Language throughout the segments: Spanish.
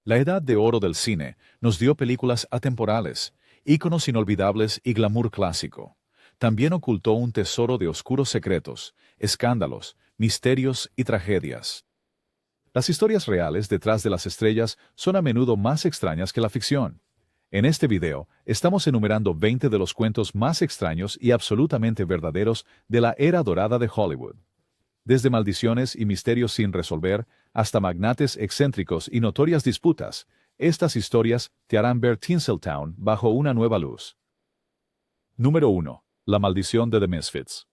La edad de oro del cine nos dio películas atemporales, íconos inolvidables y glamour clásico. También ocultó un tesoro de oscuros secretos, escándalos, misterios y tragedias. Las historias reales detrás de las estrellas son a menudo más extrañas que la ficción. En este video, estamos enumerando 20 de los cuentos más extraños y absolutamente verdaderos de la era dorada de Hollywood. Desde maldiciones y misterios sin resolver, hasta magnates excéntricos y notorias disputas, estas historias te harán ver Tinseltown bajo una nueva luz. Número 1. La maldición de The Misfits.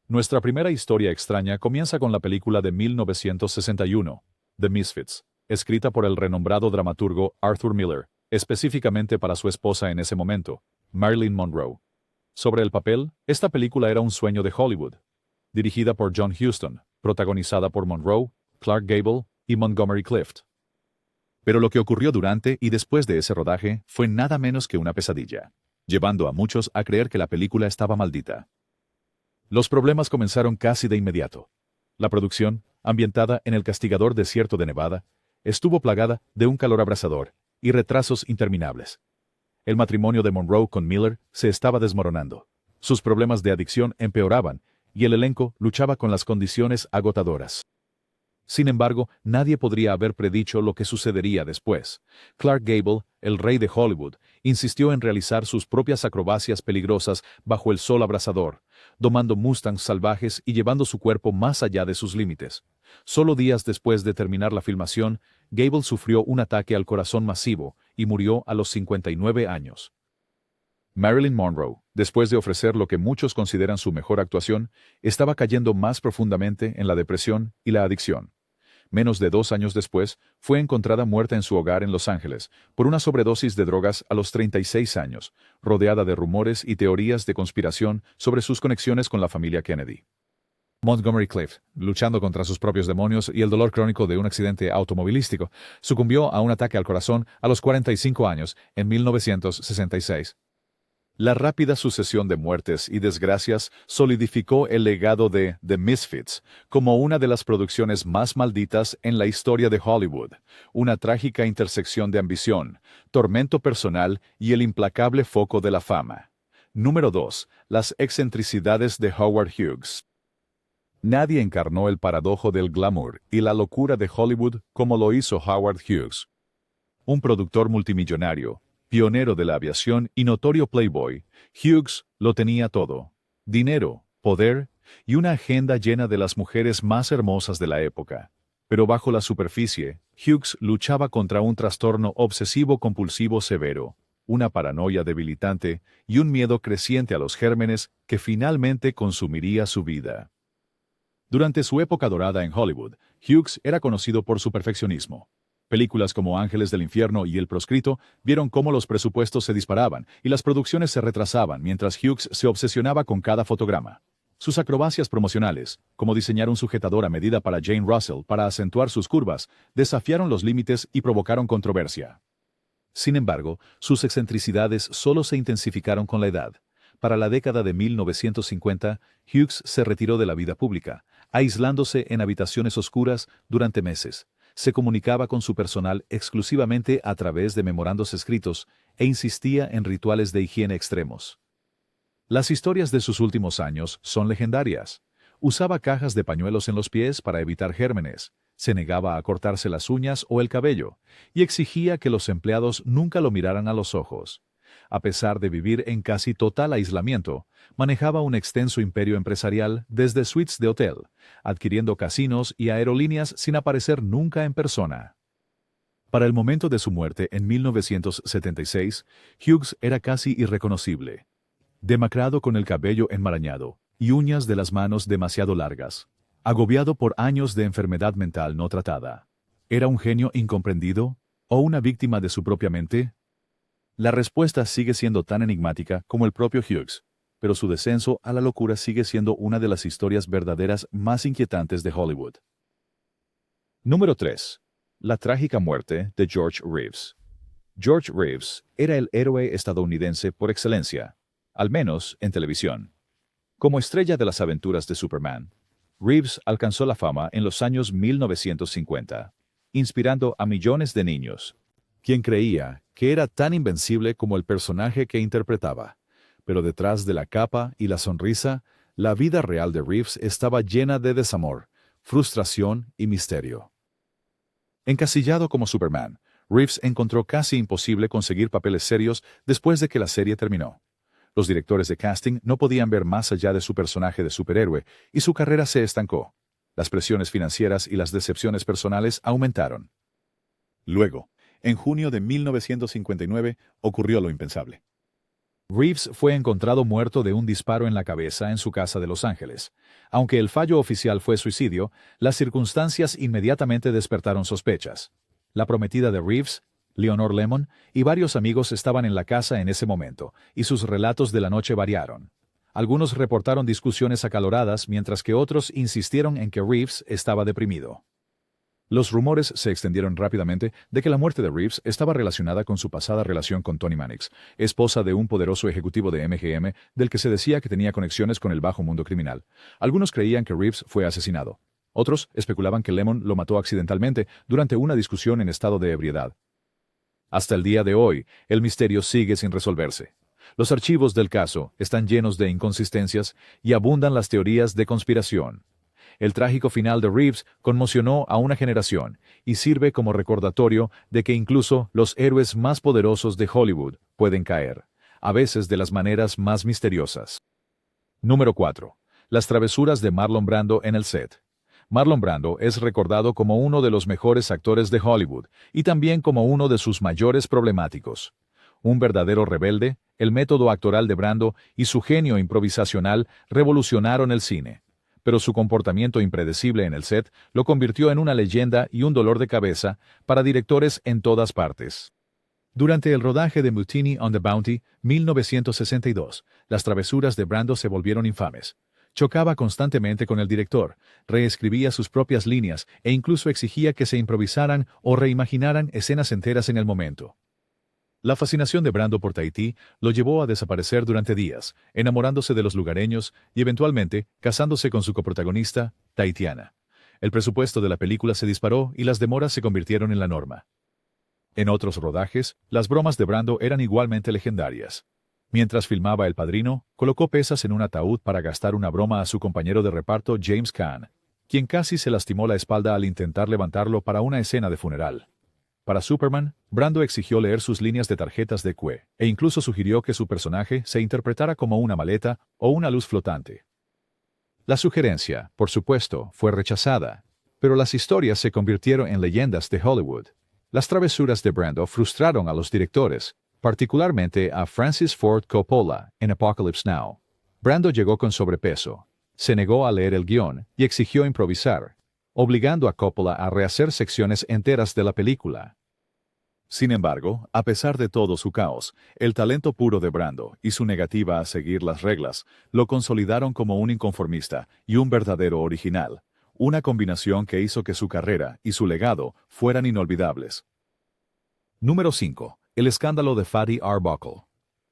Nuestra primera historia extraña comienza con la película de 1961, The Misfits, escrita por el renombrado dramaturgo Arthur Miller, específicamente para su esposa en ese momento, Marilyn Monroe. Sobre el papel, esta película era un sueño de Hollywood. Dirigida por John Huston, protagonizada por Monroe, Clark Gable y Montgomery Clift. Pero lo que ocurrió durante y después de ese rodaje fue nada menos que una pesadilla, llevando a muchos a creer que la película estaba maldita. Los problemas comenzaron casi de inmediato. La producción, ambientada en el castigador desierto de Nevada, estuvo plagada de un calor abrasador y retrasos interminables. El matrimonio de Monroe con Miller se estaba desmoronando. Sus problemas de adicción empeoraban y el elenco luchaba con las condiciones agotadoras. Sin embargo, nadie podría haber predicho lo que sucedería después. Clark Gable, el rey de Hollywood, insistió en realizar sus propias acrobacias peligrosas bajo el sol abrasador, domando Mustangs salvajes y llevando su cuerpo más allá de sus límites. Solo días después de terminar la filmación, Gable sufrió un ataque al corazón masivo y murió a los 59 años. Marilyn Monroe, después de ofrecer lo que muchos consideran su mejor actuación, estaba cayendo más profundamente en la depresión y la adicción. Menos de 2 años después, fue encontrada muerta en su hogar en Los Ángeles por una sobredosis de drogas a los 36 años, rodeada de rumores y teorías de conspiración sobre sus conexiones con la familia Kennedy. Montgomery Clift, luchando contra sus propios demonios y el dolor crónico de un accidente automovilístico, sucumbió a un ataque al corazón a los 45 años en 1966. La rápida sucesión de muertes y desgracias solidificó el legado de The Misfits como una de las producciones más malditas en la historia de Hollywood, una trágica intersección de ambición, tormento personal y el implacable foco de la fama. Número 2. Las excentricidades de Howard Hughes. Nadie encarnó el paradojo del glamour y la locura de Hollywood como lo hizo Howard Hughes. Un productor multimillonario, pionero de la aviación y notorio playboy, Hughes lo tenía todo: dinero, poder y una agenda llena de las mujeres más hermosas de la época. Pero bajo la superficie, Hughes luchaba contra un trastorno obsesivo-compulsivo severo, una paranoia debilitante y un miedo creciente a los gérmenes que finalmente consumiría su vida. Durante su época dorada en Hollywood, Hughes era conocido por su perfeccionismo. Películas como Ángeles del Infierno y El Proscrito vieron cómo los presupuestos se disparaban y las producciones se retrasaban mientras Hughes se obsesionaba con cada fotograma. Sus acrobacias promocionales, como diseñar un sujetador a medida para Jane Russell para acentuar sus curvas, desafiaron los límites y provocaron controversia. Sin embargo, sus excentricidades solo se intensificaron con la edad. Para la década de 1950, Hughes se retiró de la vida pública, aislándose en habitaciones oscuras durante meses. Se comunicaba con su personal exclusivamente a través de memorandos escritos e insistía en rituales de higiene extremos. Las historias de sus últimos años son legendarias. Usaba cajas de pañuelos en los pies para evitar gérmenes, se negaba a cortarse las uñas o el cabello, y exigía que los empleados nunca lo miraran a los ojos. A pesar de vivir en casi total aislamiento, manejaba un extenso imperio empresarial desde suites de hotel, adquiriendo casinos y aerolíneas sin aparecer nunca en persona. Para el momento de su muerte en 1976, Hughes era casi irreconocible. Demacrado con el cabello enmarañado y uñas de las manos demasiado largas, agobiado por años de enfermedad mental no tratada. ¿Era un genio incomprendido o una víctima de su propia mente? La respuesta sigue siendo tan enigmática como el propio Hughes, pero su descenso a la locura sigue siendo una de las historias verdaderas más inquietantes de Hollywood. Número 3. La trágica muerte de George Reeves. George Reeves era el héroe estadounidense por excelencia, al menos en televisión. Como estrella de las aventuras de Superman, Reeves alcanzó la fama en los años 1950, inspirando a millones de niños, quien creía que era tan invencible como el personaje que interpretaba. Pero detrás de la capa y la sonrisa, la vida real de Reeves estaba llena de desamor, frustración y misterio. Encasillado como Superman, Reeves encontró casi imposible conseguir papeles serios después de que la serie terminó. Los directores de casting no podían ver más allá de su personaje de superhéroe y su carrera se estancó. Las presiones financieras y las decepciones personales aumentaron. Luego, en junio de 1959, ocurrió lo impensable. Reeves fue encontrado muerto de un disparo en la cabeza en su casa de Los Ángeles. Aunque el fallo oficial fue suicidio, las circunstancias inmediatamente despertaron sospechas. La prometida de Reeves, Leonor Lemmon, y varios amigos estaban en la casa en ese momento, y sus relatos de la noche variaron. Algunos reportaron discusiones acaloradas, mientras que otros insistieron en que Reeves estaba deprimido. Los rumores se extendieron rápidamente de que la muerte de Reeves estaba relacionada con su pasada relación con Toni Mannix, esposa de un poderoso ejecutivo de MGM del que se decía que tenía conexiones con el bajo mundo criminal. Algunos creían que Reeves fue asesinado. Otros especulaban que Lemmon lo mató accidentalmente durante una discusión en estado de ebriedad. Hasta el día de hoy, el misterio sigue sin resolverse. Los archivos del caso están llenos de inconsistencias y abundan las teorías de conspiración. El trágico final de Reeves conmocionó a una generación y sirve como recordatorio de que incluso los héroes más poderosos de Hollywood pueden caer, a veces de las maneras más misteriosas. Número 4. Las travesuras de Marlon Brando en el set. Marlon Brando es recordado como uno de los mejores actores de Hollywood y también como uno de sus mayores problemáticos. Un verdadero rebelde, el método actoral de Brando y su genio improvisacional revolucionaron el cine. Pero su comportamiento impredecible en el set lo convirtió en una leyenda y un dolor de cabeza para directores en todas partes. Durante el rodaje de Mutiny on the Bounty, 1962, las travesuras de Brando se volvieron infames. Chocaba constantemente con el director, reescribía sus propias líneas e incluso exigía que se improvisaran o reimaginaran escenas enteras en el momento. La fascinación de Brando por Tahití lo llevó a desaparecer durante días, enamorándose de los lugareños y eventualmente casándose con su coprotagonista, tahitiana. El presupuesto de la película se disparó y las demoras se convirtieron en la norma. En otros rodajes, las bromas de Brando eran igualmente legendarias. Mientras filmaba El Padrino, colocó pesas en un ataúd para gastar una broma a su compañero de reparto James Caan, quien casi se lastimó la espalda al intentar levantarlo para una escena de funeral. Para Superman, Brando exigió leer sus líneas de tarjetas de cue, e incluso sugirió que su personaje se interpretara como una maleta o una luz flotante. La sugerencia, por supuesto, fue rechazada, pero las historias se convirtieron en leyendas de Hollywood. Las travesuras de Brando frustraron a los directores, particularmente a Francis Ford Coppola en Apocalypse Now. Brando llegó con sobrepeso, se negó a leer el guión y exigió improvisar, obligando a Coppola a rehacer secciones enteras de la película. Sin embargo, a pesar de todo su caos, el talento puro de Brando y su negativa a seguir las reglas lo consolidaron como un inconformista y un verdadero original, una combinación que hizo que su carrera y su legado fueran inolvidables. Número 5. El escándalo de Fatty Arbuckle.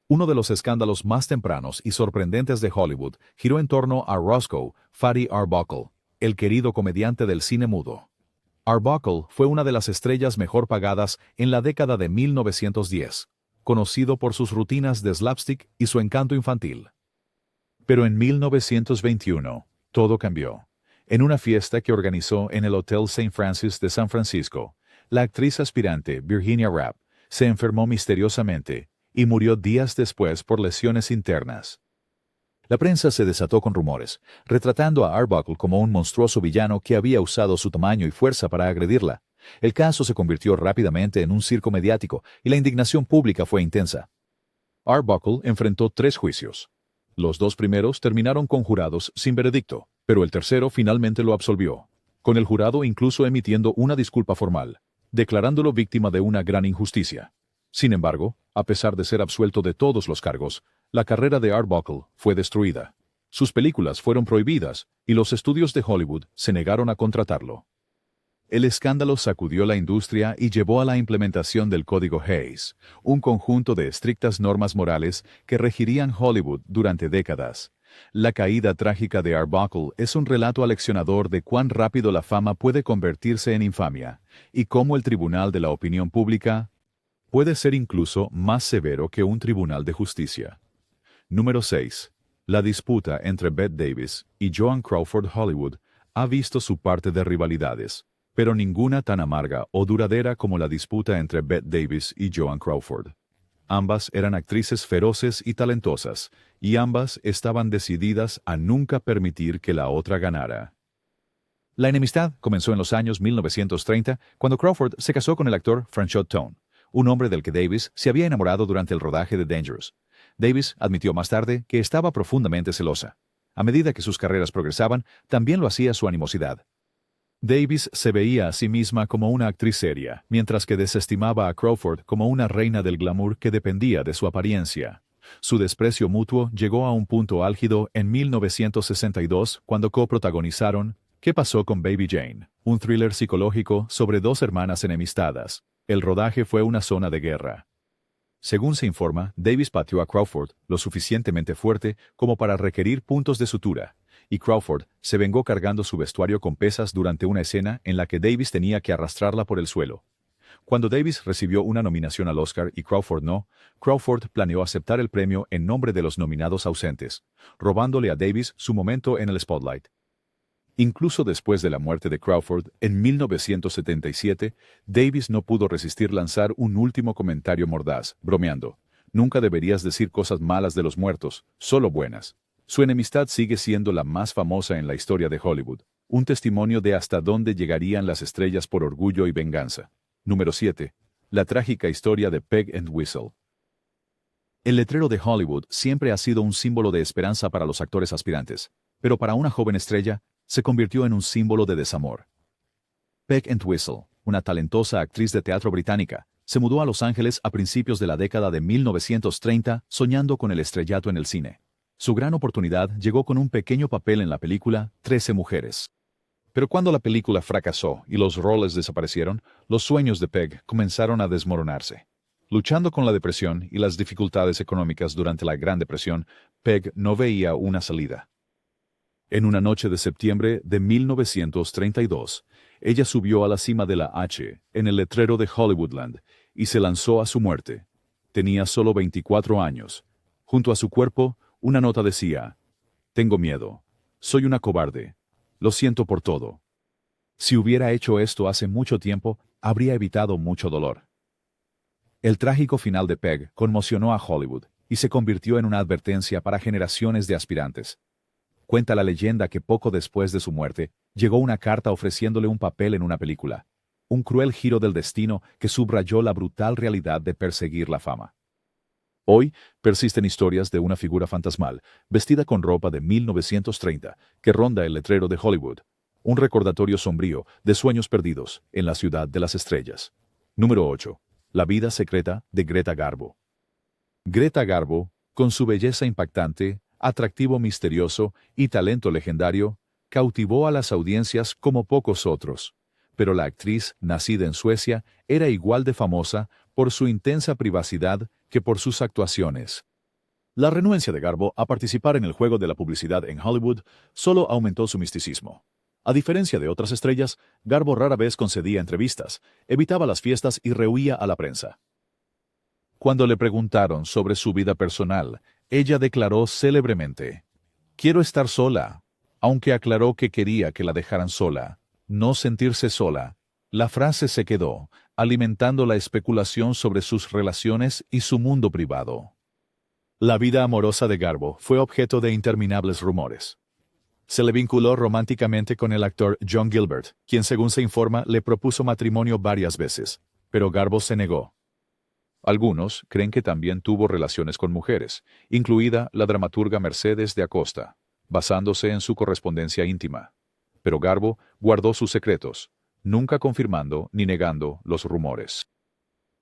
Uno de los escándalos más tempranos y sorprendentes de Hollywood giró en torno a Roscoe Fatty Arbuckle, el querido comediante del cine mudo. Arbuckle fue una de las estrellas mejor pagadas en la década de 1910, conocido por sus rutinas de slapstick y su encanto infantil. Pero en 1921, todo cambió. En una fiesta que organizó en el Hotel St. Francis de San Francisco, la actriz aspirante Virginia Rapp se enfermó misteriosamente y murió días después por lesiones internas. La prensa se desató con rumores, retratando a Arbuckle como un monstruoso villano que había usado su tamaño y fuerza para agredirla. El caso se convirtió rápidamente en un circo mediático y la indignación pública fue intensa. Arbuckle enfrentó 3 juicios. Los 2 primeros terminaron con jurados sin veredicto, pero el tercero finalmente lo absolvió, con el jurado incluso emitiendo una disculpa formal, declarándolo víctima de una gran injusticia. Sin embargo, a pesar de ser absuelto de todos los cargos, la carrera de Arbuckle fue destruida. Sus películas fueron prohibidas y los estudios de Hollywood se negaron a contratarlo. El escándalo sacudió la industria y llevó a la implementación del Código Hays, un conjunto de estrictas normas morales que regirían Hollywood durante décadas. La caída trágica de Arbuckle es un relato aleccionador de cuán rápido la fama puede convertirse en infamia, y cómo el Tribunal de la Opinión Pública Puede ser incluso más severo que un tribunal de justicia. Número 6. La disputa entre Bette Davis y Joan Crawford Hollywood ha visto su parte de rivalidades, pero ninguna tan amarga o duradera como la disputa entre Bette Davis y Joan Crawford. Ambas eran actrices feroces y talentosas, y ambas estaban decididas a nunca permitir que la otra ganara. La enemistad comenzó en los años 1930, cuando Crawford se casó con el actor Franchot Tone, un hombre del que Davis se había enamorado durante el rodaje de Dangerous. Davis admitió más tarde que estaba profundamente celosa. A medida que sus carreras progresaban, también lo hacía su animosidad. Davis se veía a sí misma como una actriz seria, mientras que desestimaba a Crawford como una reina del glamour que dependía de su apariencia. Su desprecio mutuo llegó a un punto álgido en 1962 cuando coprotagonizaron ¿Qué pasó con Baby Jane?, un thriller psicológico sobre dos hermanas enemistadas. El rodaje fue una zona de guerra. Según se informa, Davis pateó a Crawford lo suficientemente fuerte como para requerir puntos de sutura, y Crawford se vengó cargando su vestuario con pesas durante una escena en la que Davis tenía que arrastrarla por el suelo. Cuando Davis recibió una nominación al Oscar y Crawford no, Crawford planeó aceptar el premio en nombre de los nominados ausentes, robándole a Davis su momento en el spotlight. Incluso después de la muerte de Crawford, en 1977, Davis no pudo resistir lanzar un último comentario mordaz, bromeando: «Nunca deberías decir cosas malas de los muertos, solo buenas». Su enemistad sigue siendo la más famosa en la historia de Hollywood, un testimonio de hasta dónde llegarían las estrellas por orgullo y venganza. Número 7. La trágica historia de Peg and Whistle. El letrero de Hollywood siempre ha sido un símbolo de esperanza para los actores aspirantes, pero para una joven estrella, se convirtió en un símbolo de desamor. Peg and Whistle, una talentosa actriz de teatro británica, se mudó a Los Ángeles a principios de la década de 1930 soñando con el estrellato en el cine. Su gran oportunidad llegó con un pequeño papel en la película 13 mujeres. Pero cuando la película fracasó y los roles desaparecieron, los sueños de Peg comenzaron a desmoronarse. Luchando con la depresión y las dificultades económicas durante la Gran Depresión, Peg no veía una salida. En una noche de septiembre de 1932, ella subió a la cima de la H en el letrero de Hollywoodland y se lanzó a su muerte. Tenía solo 24 años. Junto a su cuerpo, una nota decía: «Tengo miedo. Soy una cobarde. Lo siento por todo». Si hubiera hecho esto hace mucho tiempo, habría evitado mucho dolor. El trágico final de Peg conmocionó a Hollywood y se convirtió en una advertencia para generaciones de aspirantes. Cuenta la leyenda que poco después de su muerte, llegó una carta ofreciéndole un papel en una película. Un cruel giro del destino que subrayó la brutal realidad de perseguir la fama. Hoy persisten historias de una figura fantasmal, vestida con ropa de 1930, que ronda el letrero de Hollywood. Un recordatorio sombrío de sueños perdidos en la ciudad de las estrellas. Número 8. La vida secreta de Greta Garbo. Greta Garbo, con su belleza impactante, atractivo misterioso y talento legendario, cautivó a las audiencias como pocos otros. Pero la actriz, nacida en Suecia, era igual de famosa por su intensa privacidad que por sus actuaciones. La renuencia de Garbo a participar en el juego de la publicidad en Hollywood solo aumentó su misticismo. A diferencia de otras estrellas, Garbo rara vez concedía entrevistas, evitaba las fiestas y rehuía a la prensa. Cuando le preguntaron sobre su vida personal, ella declaró célebremente: «Quiero estar sola», aunque aclaró que quería que la dejaran sola, no sentirse sola. La frase se quedó, alimentando la especulación sobre sus relaciones y su mundo privado. La vida amorosa de Garbo fue objeto de interminables rumores. Se le vinculó románticamente con el actor John Gilbert, quien, según se informa, le propuso matrimonio varias veces, pero Garbo se negó. Algunos creen que también tuvo relaciones con mujeres, incluida la dramaturga Mercedes de Acosta, basándose en su correspondencia íntima. Pero Garbo guardó sus secretos, nunca confirmando ni negando los rumores.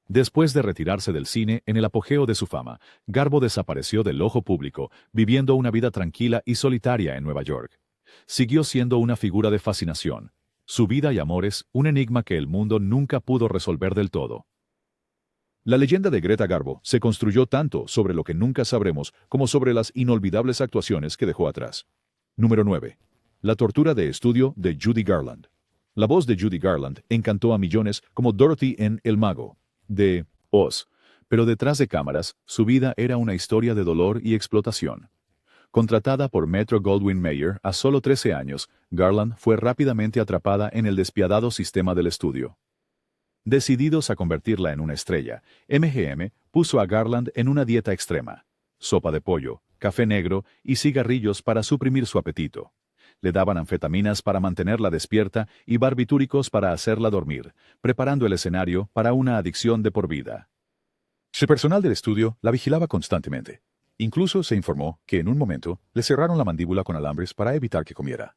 Después de retirarse del cine en el apogeo de su fama, Garbo desapareció del ojo público, viviendo una vida tranquila y solitaria en Nueva York. Siguió siendo una figura de fascinación. Su vida y amores, un enigma que el mundo nunca pudo resolver del todo. La leyenda de Greta Garbo se construyó tanto sobre lo que nunca sabremos como sobre las inolvidables actuaciones que dejó atrás. Número 9. La tortura de estudio de Judy Garland. La voz de Judy Garland encantó a millones como Dorothy en El Mago, de Oz. Pero detrás de cámaras, su vida era una historia de dolor y explotación. Contratada por Metro-Goldwyn-Mayer a solo 13 años, Garland fue rápidamente atrapada en el despiadado sistema del estudio. Decididos a convertirla en una estrella, MGM puso a Garland en una dieta extrema. Sopa de pollo, café negro y cigarrillos para suprimir su apetito. Le daban anfetaminas para mantenerla despierta y barbitúricos para hacerla dormir, preparando el escenario para una adicción de por vida. El personal del estudio la vigilaba constantemente. Incluso se informó que en un momento le cerraron la mandíbula con alambres para evitar que comiera.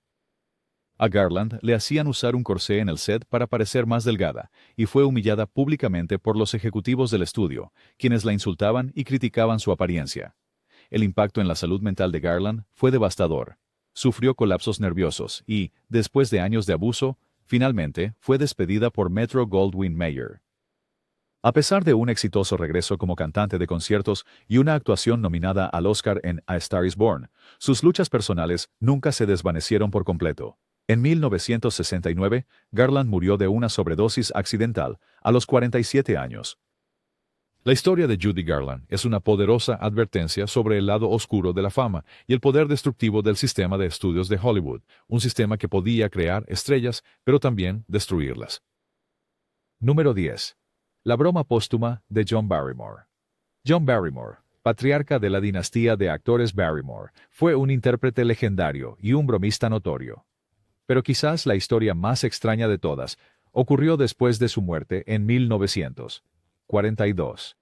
A Garland le hacían usar un corsé en el set para parecer más delgada, y fue humillada públicamente por los ejecutivos del estudio, quienes la insultaban y criticaban su apariencia. El impacto en la salud mental de Garland fue devastador. Sufrió colapsos nerviosos y, después de años de abuso, finalmente fue despedida por Metro-Goldwyn-Mayer. A pesar de un exitoso regreso como cantante de conciertos y una actuación nominada al Oscar en A Star is Born, sus luchas personales nunca se desvanecieron por completo. En 1969, Garland murió de una sobredosis accidental a los 47 años. La historia de Judy Garland es una poderosa advertencia sobre el lado oscuro de la fama y el poder destructivo del sistema de estudios de Hollywood, un sistema que podía crear estrellas, pero también destruirlas. Número 10. La broma póstuma de John Barrymore. John Barrymore, patriarca de la dinastía de actores Barrymore, fue un intérprete legendario y un bromista notorio. Pero quizás la historia más extraña de todas ocurrió después de su muerte en 1942.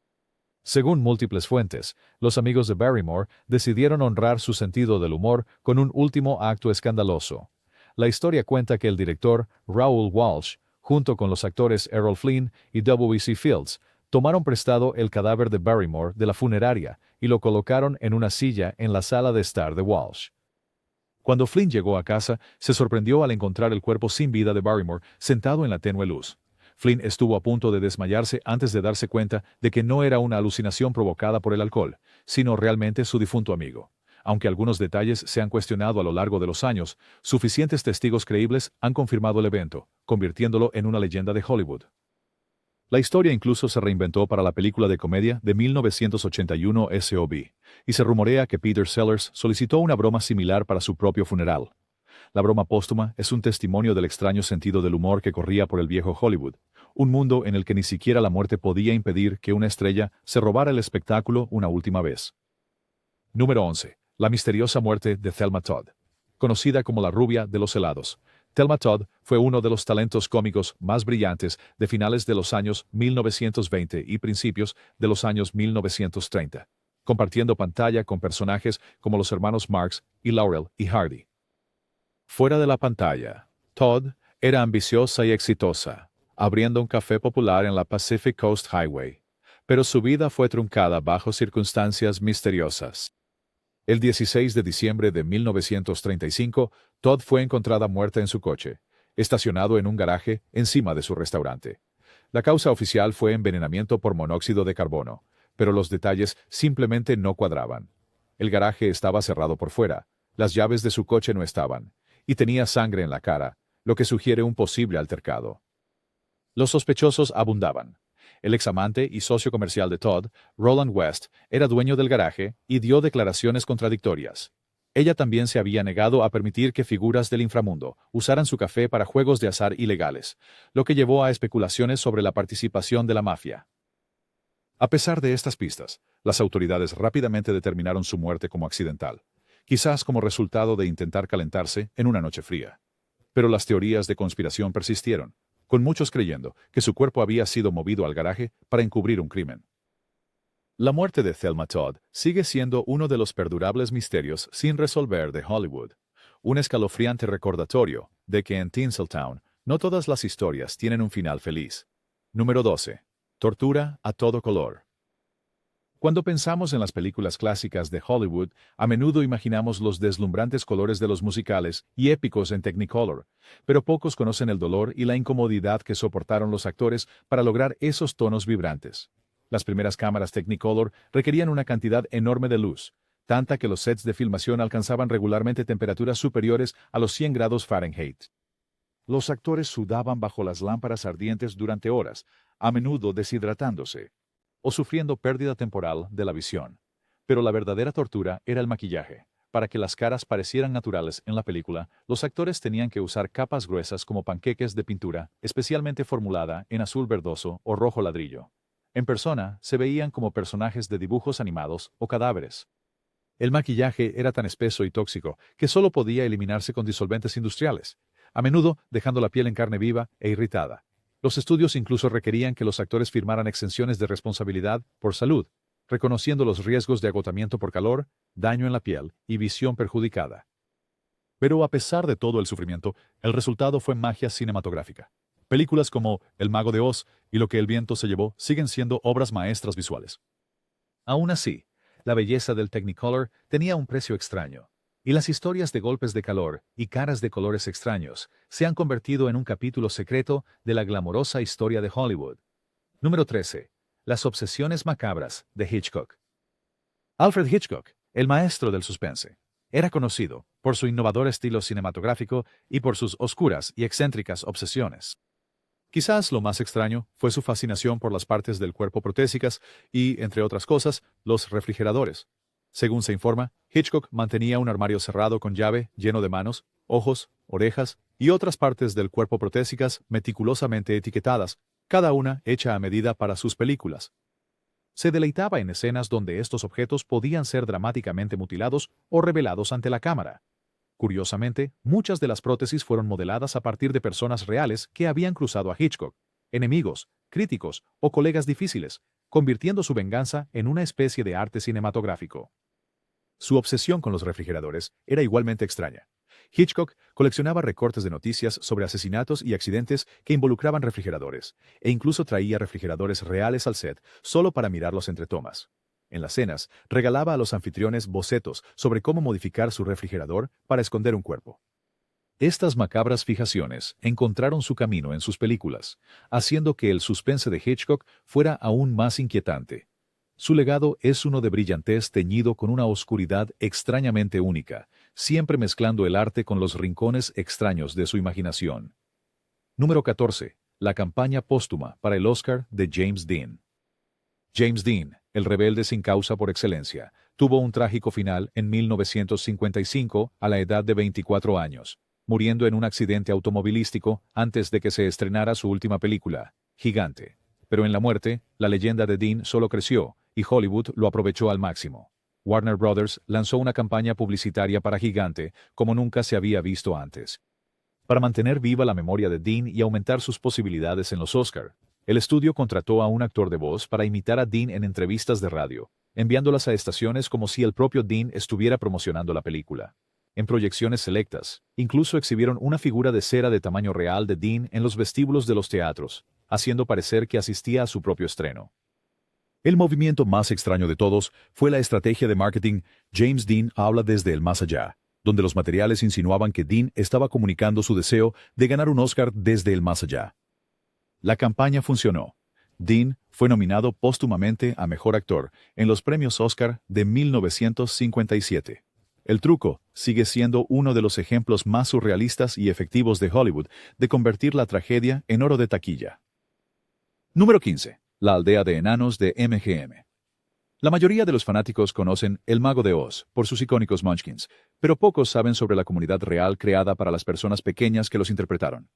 Según múltiples fuentes, los amigos de Barrymore decidieron honrar su sentido del humor con un último acto escandaloso. La historia cuenta que el director Raoul Walsh, junto con los actores Errol Flynn y W.C. Fields, tomaron prestado el cadáver de Barrymore de la funeraria y lo colocaron en una silla en la sala de estar de Walsh. Cuando Flynn llegó a casa, se sorprendió al encontrar el cuerpo sin vida de Barrymore sentado en la tenue luz. Flynn estuvo a punto de desmayarse antes de darse cuenta de que no era una alucinación provocada por el alcohol, sino realmente su difunto amigo. Aunque algunos detalles se han cuestionado a lo largo de los años, suficientes testigos creíbles han confirmado el evento, convirtiéndolo en una leyenda de Hollywood. La historia incluso se reinventó para la película de comedia de 1981 S.O.B., y se rumorea que Peter Sellers solicitó una broma similar para su propio funeral. La broma póstuma es un testimonio del extraño sentido del humor que corría por el viejo Hollywood, un mundo en el que ni siquiera la muerte podía impedir que una estrella se robara el espectáculo una última vez. Número 11. La misteriosa muerte de Thelma Todd. Conocida como la rubia de los helados, Thelma Todd fue uno de los talentos cómicos más brillantes de finales de los años 1920 y principios de los años 1930, compartiendo pantalla con personajes como los hermanos Marx y Laurel y Hardy. Fuera de la pantalla, Todd era ambiciosa y exitosa, abriendo un café popular en la Pacific Coast Highway, pero su vida fue truncada bajo circunstancias misteriosas. El 16 de diciembre de 1935, Todd fue encontrada muerta en su coche, estacionado en un garaje encima de su restaurante. La causa oficial fue envenenamiento por monóxido de carbono, pero los detalles simplemente no cuadraban. El garaje estaba cerrado por fuera, las llaves de su coche no estaban, y tenía sangre en la cara, lo que sugiere un posible altercado. Los sospechosos abundaban. El examante y socio comercial de Todd, Roland West, era dueño del garaje y dio declaraciones contradictorias. Ella también se había negado a permitir que figuras del inframundo usaran su café para juegos de azar ilegales, lo que llevó a especulaciones sobre la participación de la mafia. A pesar de estas pistas, las autoridades rápidamente determinaron su muerte como accidental, quizás como resultado de intentar calentarse en una noche fría. Pero las teorías de conspiración persistieron, con muchos creyendo que su cuerpo había sido movido al garaje para encubrir un crimen. La muerte de Thelma Todd sigue siendo uno de los perdurables misterios sin resolver de Hollywood, un escalofriante recordatorio de que en Tinseltown no todas las historias tienen un final feliz. Número 12. Tortura a todo color. Cuando pensamos en las películas clásicas de Hollywood, a menudo imaginamos los deslumbrantes colores de los musicales y épicos en Technicolor, pero pocos conocen el dolor y la incomodidad que soportaron los actores para lograr esos tonos vibrantes. Las primeras cámaras Technicolor requerían una cantidad enorme de luz, tanta que los sets de filmación alcanzaban regularmente temperaturas superiores a los 100 grados Fahrenheit. Los actores sudaban bajo las lámparas ardientes durante horas, a menudo deshidratándose. o sufriendo pérdida temporal de la visión. Pero la verdadera tortura era el maquillaje. Para que las caras parecieran naturales en la película, los actores tenían que usar capas gruesas como panqueques de pintura, especialmente formulada en azul verdoso o rojo ladrillo. En persona, se veían como personajes de dibujos animados o cadáveres. El maquillaje era tan espeso y tóxico que solo podía eliminarse con disolventes industriales, a menudo dejando la piel en carne viva e irritada. Los estudios incluso requerían que los actores firmaran exenciones de responsabilidad por salud, reconociendo los riesgos de agotamiento por calor, daño en la piel y visión perjudicada. Pero a pesar de todo el sufrimiento, el resultado fue magia cinematográfica. Películas como El Mago de Oz y Lo que el viento se llevó siguen siendo obras maestras visuales. Aún así, la belleza del Technicolor tenía un precio extraño, y las historias de golpes de calor y caras de colores extraños se han convertido en un capítulo secreto de la glamorosa historia de Hollywood. Número 13. Las obsesiones macabras de Hitchcock. Alfred Hitchcock, el maestro del suspense, era conocido por su innovador estilo cinematográfico y por sus oscuras y excéntricas obsesiones. Quizás lo más extraño fue su fascinación por las partes del cuerpo protésicas y, entre otras cosas, los refrigeradores. Según se informa, Hitchcock mantenía un armario cerrado con llave lleno de manos, ojos, orejas y otras partes del cuerpo protésicas meticulosamente etiquetadas, cada una hecha a medida para sus películas. Se deleitaba en escenas donde estos objetos podían ser dramáticamente mutilados o revelados ante la cámara. Curiosamente, muchas de las prótesis fueron modeladas a partir de personas reales que habían cruzado a Hitchcock, enemigos, críticos o colegas difíciles, convirtiendo su venganza en una especie de arte cinematográfico. Su obsesión con los refrigeradores era igualmente extraña. Hitchcock coleccionaba recortes de noticias sobre asesinatos y accidentes que involucraban refrigeradores, e incluso traía refrigeradores reales al set solo para mirarlos entre tomas. En las cenas, regalaba a los anfitriones bocetos sobre cómo modificar su refrigerador para esconder un cuerpo. Estas macabras fijaciones encontraron su camino en sus películas, haciendo que el suspense de Hitchcock fuera aún más inquietante. Su legado es uno de brillantez teñido con una oscuridad extrañamente única, siempre mezclando el arte con los rincones extraños de su imaginación. Número 14. La campaña póstuma para el Oscar de James Dean. James Dean, el rebelde sin causa por excelencia, tuvo un trágico final en 1955 a la edad de 24 años, muriendo en un accidente automovilístico antes de que se estrenara su última película, Gigante. Pero en la muerte, la leyenda de Dean solo creció, y Hollywood lo aprovechó al máximo. Warner Brothers lanzó una campaña publicitaria para Gigante como nunca se había visto antes. Para mantener viva la memoria de Dean y aumentar sus posibilidades en los Oscar, el estudio contrató a un actor de voz para imitar a Dean en entrevistas de radio, enviándolas a estaciones como si el propio Dean estuviera promocionando la película. En proyecciones selectas, incluso exhibieron una figura de cera de tamaño real de Dean en los vestíbulos de los teatros, haciendo parecer que asistía a su propio estreno. El movimiento más extraño de todos fue la estrategia de marketing James Dean habla desde el más allá, donde los materiales insinuaban que Dean estaba comunicando su deseo de ganar un Oscar desde el más allá. La campaña funcionó. Dean fue nominado póstumamente a Mejor Actor en los premios Oscar de 1957. El truco sigue siendo uno de los ejemplos más surrealistas y efectivos de Hollywood de convertir la tragedia en oro de taquilla. Número 15. La aldea de enanos de MGM. La mayoría de los fanáticos conocen El Mago de Oz por sus icónicos Munchkins, pero pocos saben sobre la comunidad real creada para las personas pequeñas que los interpretaron.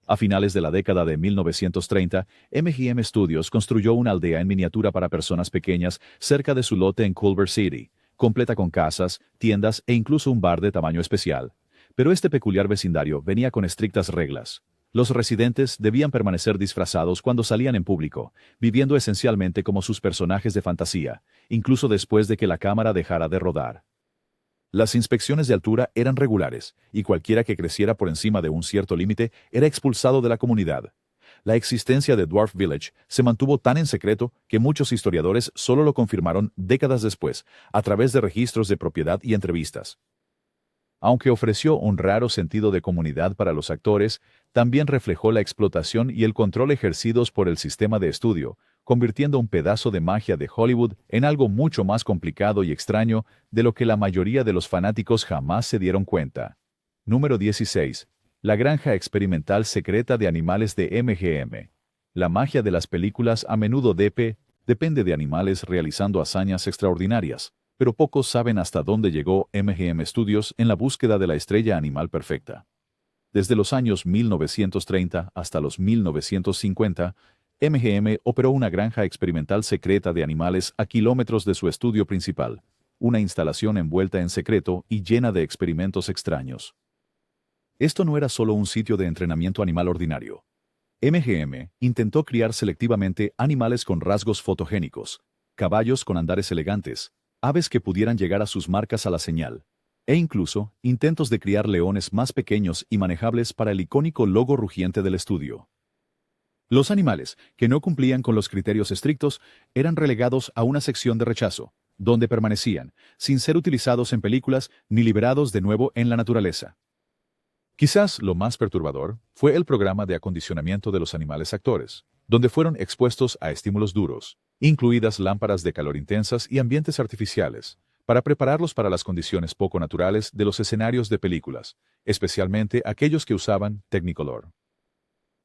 A finales de la década de 1930, MGM Studios construyó una aldea en miniatura para personas pequeñas cerca de su lote en Culver City, completa con casas, tiendas e incluso un bar de tamaño especial. Pero este peculiar vecindario venía con estrictas reglas. Los residentes debían permanecer disfrazados cuando salían en público, viviendo esencialmente como sus personajes de fantasía, incluso después de que la cámara dejara de rodar. Las inspecciones de altura eran regulares, y cualquiera que creciera por encima de un cierto límite era expulsado de la comunidad. La existencia de Dwarf Village se mantuvo tan en secreto que muchos historiadores solo lo confirmaron décadas después, a través de registros de propiedad y entrevistas. Aunque ofreció un raro sentido de comunidad para los actores, también reflejó la explotación y el control ejercidos por el sistema de estudio, convirtiendo un pedazo de magia de Hollywood en algo mucho más complicado y extraño de lo que la mayoría de los fanáticos jamás se dieron cuenta. Número 16. La granja experimental secreta de animales de MGM. La magia de las películas a menudo depende depende de animales realizando hazañas extraordinarias, pero pocos saben hasta dónde llegó MGM Studios en la búsqueda de la estrella animal perfecta. Desde los años 1930 hasta los 1950, MGM operó una granja experimental secreta de animales a kilómetros de su estudio principal, una instalación envuelta en secreto y llena de experimentos extraños. Esto no era solo un sitio de entrenamiento animal ordinario. MGM intentó criar selectivamente animales con rasgos fotogénicos, caballos con andares elegantes, aves que pudieran llegar a sus marcas a la señal, e incluso intentos de criar leones más pequeños y manejables para el icónico logo rugiente del estudio. Los animales, que no cumplían con los criterios estrictos, eran relegados a una sección de rechazo, donde permanecían, sin ser utilizados en películas ni liberados de nuevo en la naturaleza. Quizás lo más perturbador fue el programa de acondicionamiento de los animales actores, donde fueron expuestos a estímulos duros, incluidas lámparas de calor intensas y ambientes artificiales, para prepararlos para las condiciones poco naturales de los escenarios de películas, especialmente aquellos que usaban Technicolor.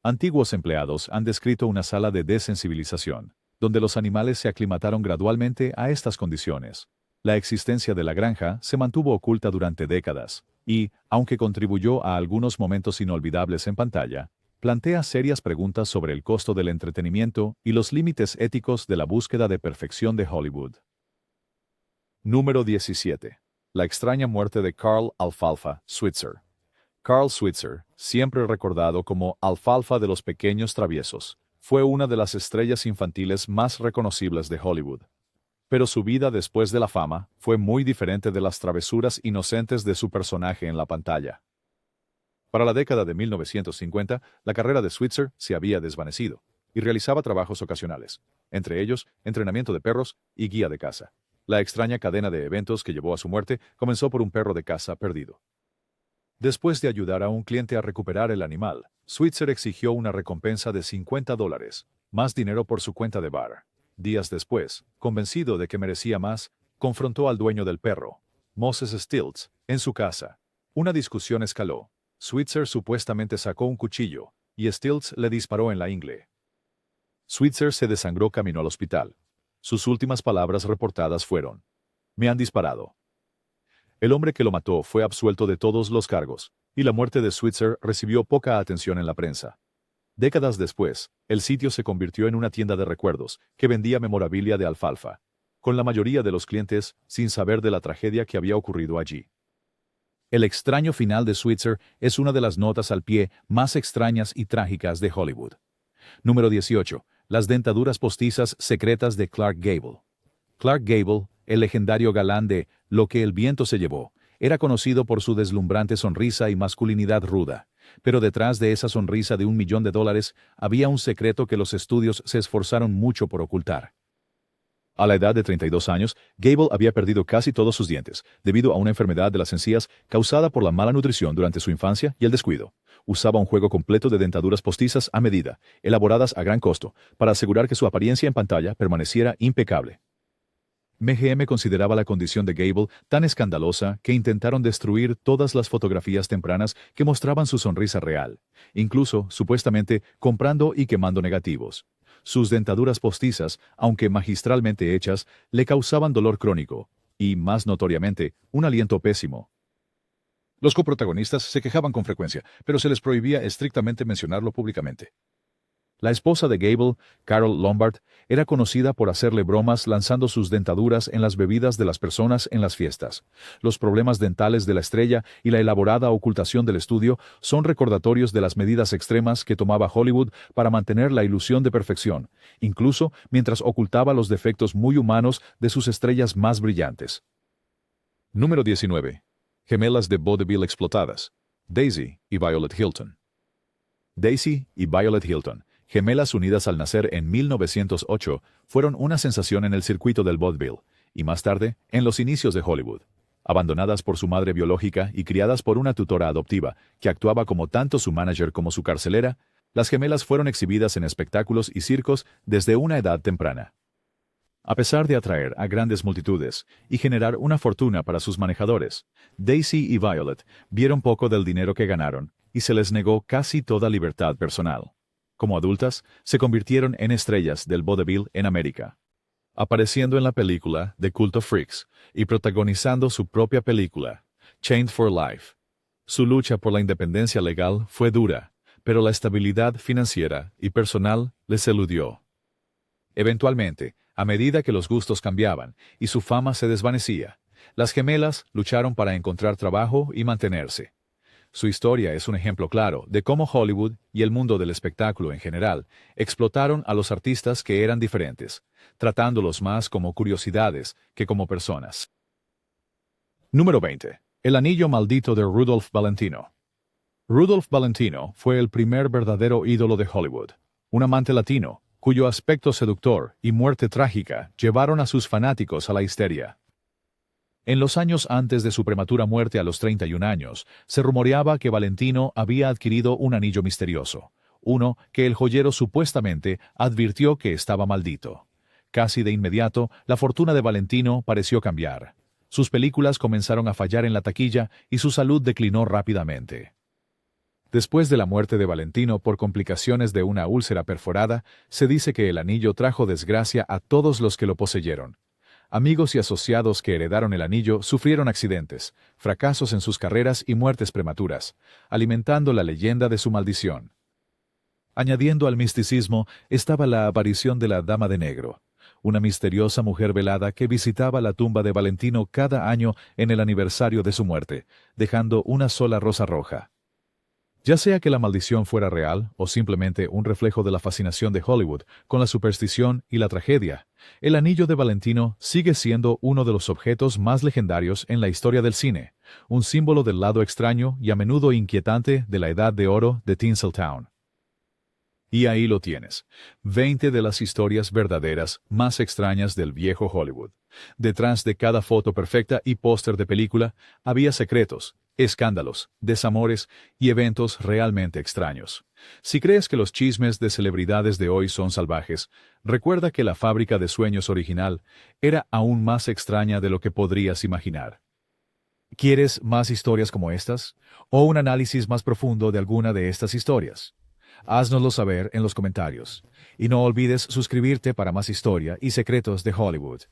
Antiguos empleados han descrito una sala de desensibilización, donde los animales se aclimataron gradualmente a estas condiciones. La existencia de la granja se mantuvo oculta durante décadas, y, aunque contribuyó a algunos momentos inolvidables en pantalla, plantea serias preguntas sobre el costo del entretenimiento y los límites éticos de la búsqueda de perfección de Hollywood. Número 17. La extraña muerte de Carl Alfalfa Switzer. Carl Switzer, siempre recordado como Alfalfa de los pequeños traviesos, fue una de las estrellas infantiles más reconocibles de Hollywood. Pero su vida después de la fama fue muy diferente de las travesuras inocentes de su personaje en la pantalla. Para la década de 1950, la carrera de Switzer se había desvanecido, y realizaba trabajos ocasionales, entre ellos entrenamiento de perros y guía de caza. La extraña cadena de eventos que llevó a su muerte comenzó por un perro de caza perdido. Después de ayudar a un cliente a recuperar el animal, Switzer exigió una recompensa de $50, más dinero por su cuenta de bar. Días después, convencido de que merecía más, confrontó al dueño del perro, Moses Stiltz, en su casa. Una discusión escaló. Switzer supuestamente sacó un cuchillo, y Stiltz le disparó en la ingle. Switzer se desangró camino al hospital. Sus últimas palabras reportadas fueron: "Me han disparado". El hombre que lo mató fue absuelto de todos los cargos, y la muerte de Switzer recibió poca atención en la prensa. Décadas después, el sitio se convirtió en una tienda de recuerdos que vendía memorabilia de alfalfa, con la mayoría de los clientes sin saber de la tragedia que había ocurrido allí. El extraño final de Switzer es una de las notas al pie más extrañas y trágicas de Hollywood. Número 18. Las dentaduras postizas secretas de Clark Gable. Clark Gable, el legendario galán de Lo que el viento se llevó, era conocido por su deslumbrante sonrisa y masculinidad ruda. Pero detrás de esa sonrisa de $1 millón había un secreto que los estudios se esforzaron mucho por ocultar. A la edad de 32 años, Gable había perdido casi todos sus dientes, debido a una enfermedad de las encías causada por la mala nutrición durante su infancia y el descuido. Usaba un juego completo de dentaduras postizas a medida, elaboradas a gran costo, para asegurar que su apariencia en pantalla permaneciera impecable. MGM consideraba la condición de Gable tan escandalosa que intentaron destruir todas las fotografías tempranas que mostraban su sonrisa real, incluso, supuestamente, comprando y quemando negativos. Sus dentaduras postizas, aunque magistralmente hechas, le causaban dolor crónico y, más notoriamente, un aliento pésimo. Los coprotagonistas se quejaban con frecuencia, pero se les prohibía estrictamente mencionarlo públicamente. La esposa de Gable, Carol Lombard, era conocida por hacerle bromas lanzando sus dentaduras en las bebidas de las personas en las fiestas. Los problemas dentales de la estrella y la elaborada ocultación del estudio son recordatorios de las medidas extremas que tomaba Hollywood para mantener la ilusión de perfección, incluso mientras ocultaba los defectos muy humanos de sus estrellas más brillantes. Número 19. Gemelas de vodevil explotadas. Daisy y Violet Hilton. Daisy y Violet Hilton, gemelas unidas al nacer en 1908, fueron una sensación en el circuito del vaudeville, y más tarde, en los inicios de Hollywood. Abandonadas por su madre biológica y criadas por una tutora adoptiva, que actuaba como tanto su manager como su carcelera, las gemelas fueron exhibidas en espectáculos y circos desde una edad temprana. A pesar de atraer a grandes multitudes y generar una fortuna para sus manejadores, Daisy y Violet vieron poco del dinero que ganaron y se les negó casi toda libertad personal. Como adultas, se convirtieron en estrellas del vaudeville en América. apareciendo en la película The Cult of Freaks y protagonizando su propia película, Chained for Life. Su lucha por la independencia legal fue dura, pero la estabilidad financiera y personal les eludió. Eventualmente, a medida que los gustos cambiaban y su fama se desvanecía, las gemelas lucharon para encontrar trabajo y mantenerse. Su historia es un ejemplo claro de cómo Hollywood y el mundo del espectáculo en general explotaron a los artistas que eran diferentes, tratándolos más como curiosidades que como personas. Número 20. El anillo maldito de Rudolph Valentino. Rudolph Valentino fue el primer verdadero ídolo de Hollywood, un amante latino, cuyo aspecto seductor y muerte trágica llevaron a sus fanáticos a la histeria. En los años antes de su prematura muerte a los 31 años, se rumoreaba que Valentino había adquirido un anillo misterioso, uno que el joyero supuestamente advirtió que estaba maldito. Casi de inmediato, la fortuna de Valentino pareció cambiar. Sus películas comenzaron a fallar en la taquilla y su salud declinó rápidamente. Después de la muerte de Valentino por complicaciones de una úlcera perforada, se dice que el anillo trajo desgracia a todos los que lo poseyeron. Amigos y asociados que heredaron el anillo sufrieron accidentes, fracasos en sus carreras y muertes prematuras, alimentando la leyenda de su maldición. Añadiendo al misticismo estaba la aparición de la Dama de Negro, una misteriosa mujer velada que visitaba la tumba de Valentino cada año en el aniversario de su muerte, dejando una sola rosa roja. Ya sea que la maldición fuera real o simplemente un reflejo de la fascinación de Hollywood con la superstición y la tragedia, el anillo de Valentino sigue siendo uno de los objetos más legendarios en la historia del cine, un símbolo del lado extraño y a menudo inquietante de la Edad de Oro de Tinseltown. Y ahí lo tienes, 20 de las historias verdaderas más extrañas del viejo Hollywood. Detrás de cada foto perfecta y póster de película había secretos, escándalos, desamores y eventos realmente extraños. Si crees que los chismes de celebridades de hoy son salvajes, recuerda que la fábrica de sueños original era aún más extraña de lo que podrías imaginar. ¿Quieres más historias como estas? ¿O un análisis más profundo de alguna de estas historias? Háznoslo saber en los comentarios. Y no olvides suscribirte para más historia y secretos de Hollywood.